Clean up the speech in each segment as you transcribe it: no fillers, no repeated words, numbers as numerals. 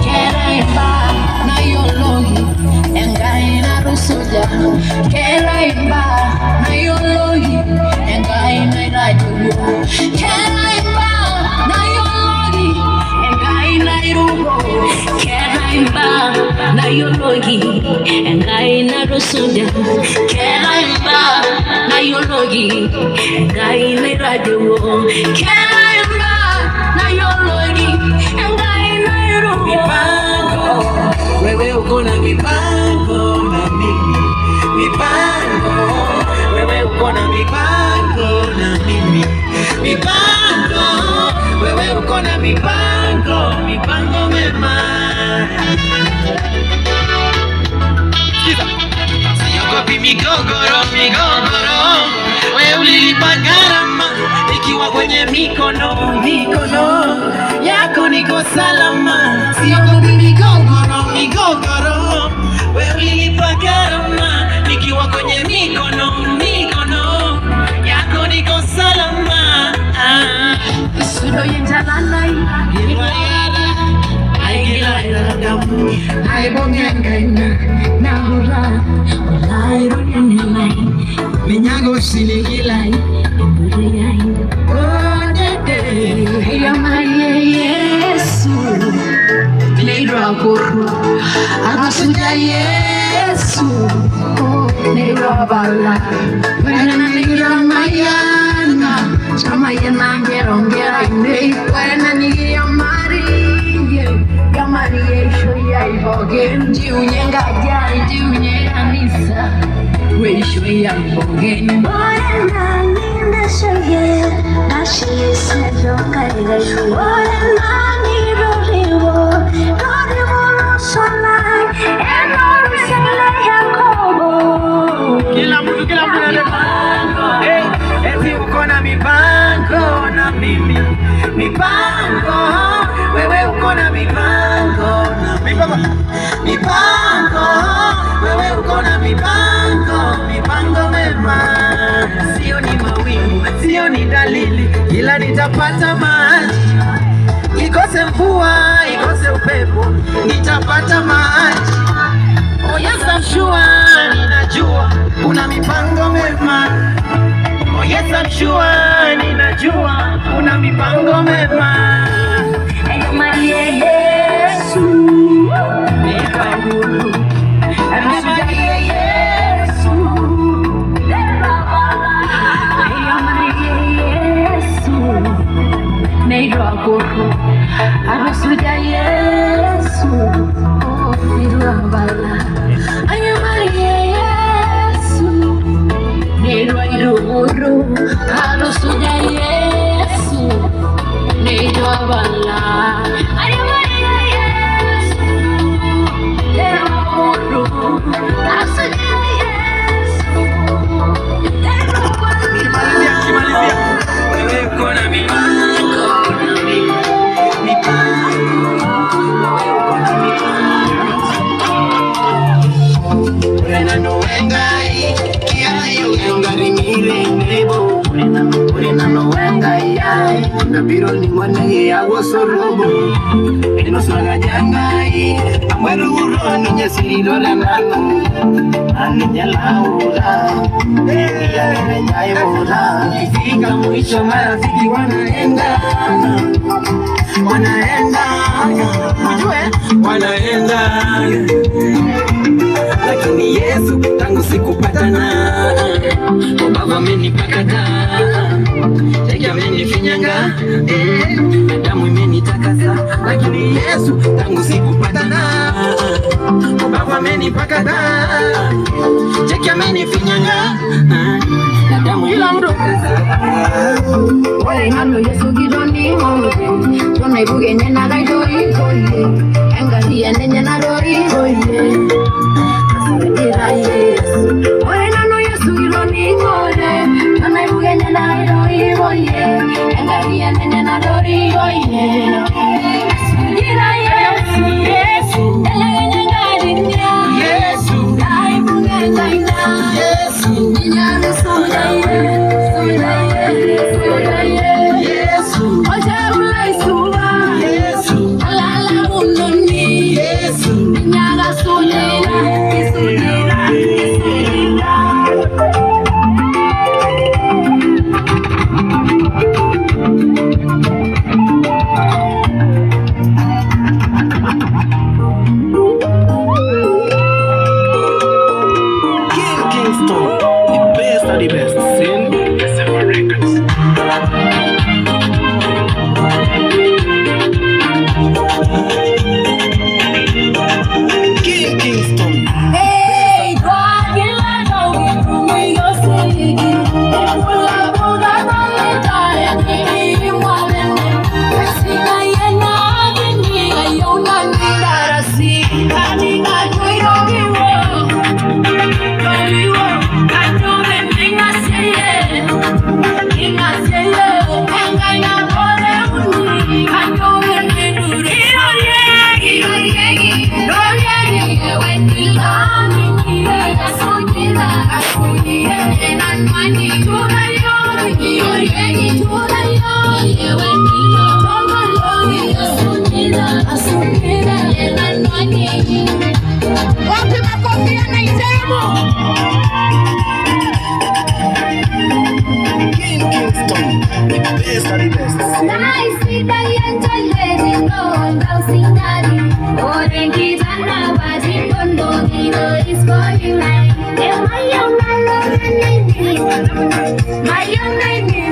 Keraimba na yologi engai na rusuja. Keraimba na yologi engai na raju. Keraimba na yologi engai na irugo. Keraimba na yologi engai na rusuja. Keraimba na yologi engai na raju. Keraimba na yologi engai na irugo. Mipango, wewe uko na mipango na mimi. Mipango, wewe uko na mipango na mimi. Mipango, wewe uko na mipango, mipango mema. Siogopi migogoro, migogoro. Wewe ulilipa gharama nikiwa kwenye mikono, mikono yako niko salama. Siogopi migogoro, migogoro. Wewe ulilipa gharama nikiwa kwenye mikono, mikono yako niko salama. Sudo yenjalanai yewayara aigila damu aibongengaina nahura olai ronenai menyago siligilai emburiyai odede yamaye Yesu neira koru agasuja Yesu neira bala wena neira mayana chamayana ngerongera ine wena neira mariye yamariye shoya ibogenji unyenga janji unyera nisa weisho ya bogen wena ninde shoye nashi sejo kaiga wena niroriwo roriwo sonai enoru sele yakobo kila mtu anapanga eti uko na mipango na mimi. Mipango, wewe uko na mipango na mimi. Mipango, wewe uko na mipango, mipango mema. Sio ni mawingu, sio ni dalili, ila nitapata maji. Ikose mvua, ikose upepo, nitapata maji. Oh yes, I'm sure, ninajua una mipango mema. Oh yes, I'm sure, ninajua una mipango mema. Ayo Maria Yesu, never guru. Ayo Maria Yesu, never bala. Ayo Maria Yesu, never guru. Ayo suja Yesu, oh never bala. Ayo Maria Yesu, never guru. Ayo suja Yesu, never bala. Ayo Maria Yesu, never guru. Ayo suja Yesu, never bala. Kimalizia, wewe uko na mipango na mimi. Nabiro ni mwane ya wosorobo eno swaga jangai amweru uroni nyesiro la nanu aninya laura ya nyai bora kifika mwisho marafiki wanaenda lakini Yesu tangu sikupatana baba amenipakata teke amenifinyanga damu imenitakasa lakini Yesu tangu sikupatana baba amenipakata teke amenifinyanga damu ilamroza wale hano Yesu gidoni tona ibuge nyena gaidori engali enenya na dori ira Yesu wale hano Yesu gidoni tona ibuge nyena dori engali enenya na dori ira Yesu Yesu enenya ngari Yesu aibuge ngaina Yesu nyana soya Yesu Wapi makofi yanaitemo? Kingston, the best of the best. Nice with the young lady, no, Sinari. Or in Kitana, but in Kondo, is going right. My young lady,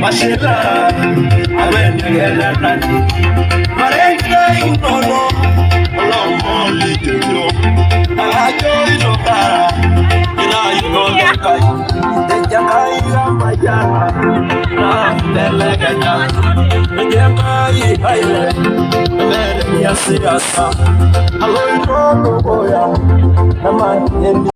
Mashela, awen gela nani. Marenga inono, long only to do. Ajo inokara, ina inokai. Dejangai ramayana, na deleganya. Dejangai haile, mere yasiasa. Alo inono boya, nama